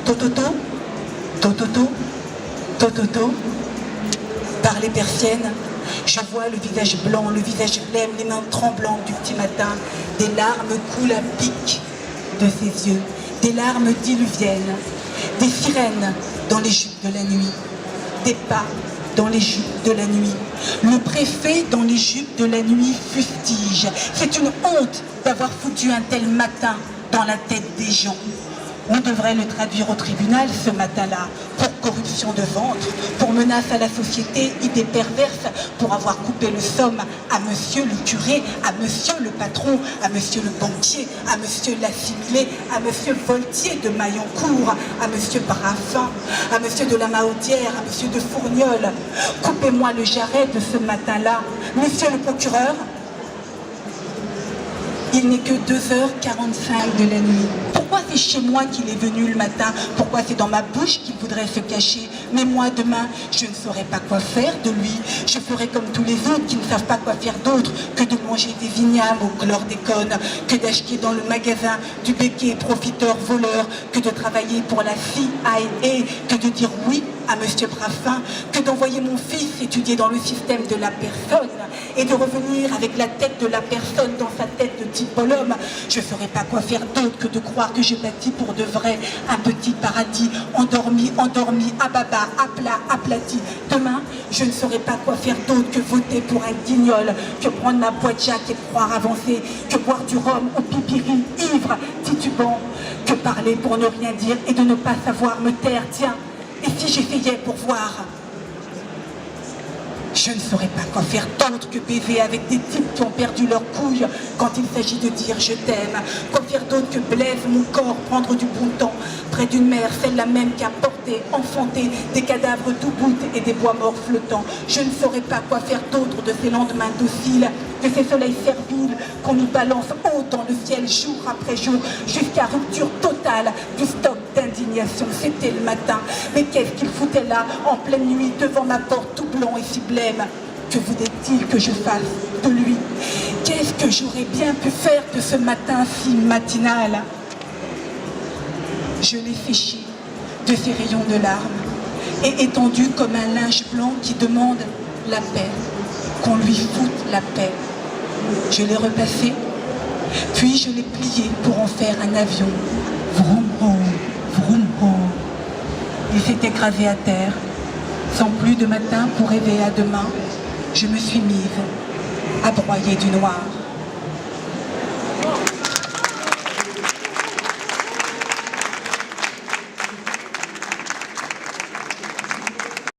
Tototo, Tototo, Tototo. Par les persiennes, je vois le visage blanc, le visage blême, les mains tremblantes du petit matin. Des larmes coulent à pic de ses yeux, des larmes diluviennes, des sirènes dans les jupes de la nuit, des pas dans les jupes de la nuit. Le préfet dans les jupes de la nuit fustige. C'est une honte d'avoir foutu un tel matin dans la tête des gens. On devrait le traduire au tribunal ce matin-là, pour corruption de ventre, pour menace à la société, idée perverse, pour avoir coupé le somme à monsieur le curé, à monsieur le patron, à monsieur le banquier, à monsieur l'assimilé, à monsieur Voltier de Maillancourt, à monsieur Braffin, à monsieur de la Mahaudière, à monsieur de Fourniol. Coupez-moi le jarret de ce matin-là. Monsieur le procureur, il n'est que 2h45 de la nuit. Pourquoi c'est chez moi qu'il est venu le matin? Pourquoi c'est dans ma bouche qu'il voudrait se cacher? Mais moi, demain, je ne saurais pas quoi faire de lui. Je ferai comme tous les autres qui ne savent pas quoi faire d'autre que de manger des vignames au chlordécone, que d'acheter dans le magasin du béquet profiteur voleur, que de travailler pour la CIA, que de dire oui à monsieur Braffin, que d'envoyer mon fils étudier dans le système de la personne et de revenir avec la tête de la personne dans sa tête de petit bonhomme. Je ne saurais pas quoi faire d'autre que de croire que j'ai bâti pour de vrai un petit paradis, endormi, à baba, à plat, aplati. Demain, je ne saurais pas quoi faire d'autre que voter pour un guignol, que prendre ma boîte Jack et croire avancer, que boire du rhum au pipiri, ivre, titubant, que parler pour ne rien dire et de ne pas savoir me taire. Tiens, et si j'essayais pour voir? Je ne saurais pas quoi faire d'autre que baiser avec des types qui ont perdu leur couille quand il s'agit de dire je t'aime. Quoi faire d'autre que blaise mon corps, prendre du bon temps près d'une mère, celle-là même qui a porté, enfanté des cadavres tout bout et des bois morts flottants. Je ne saurais pas quoi faire d'autre de ces lendemains dociles, de ces soleils serviles qu'on nous balance haut dans le ciel jour après jour, jusqu'à rupture totale du stock d'indignation. C'était le matin, mais qu'est-ce qu'il foutait là, en pleine nuit, devant ma porte tout blanc et si blême? Que voulait-il que je fasse de lui? Qu'est-ce que j'aurais bien pu faire de ce matin si matinal? Je l'ai fiché de ses rayons de larmes et étendu comme un linge blanc qui demande la paix, qu'on lui foute la paix. Je l'ai repassé, puis je l'ai plié pour en faire un avion. Vroom, vroom, vroom, vroom. Il s'est écrasé à terre. Sans plus de matin pour rêver à demain, je me suis mise à broyer du noir.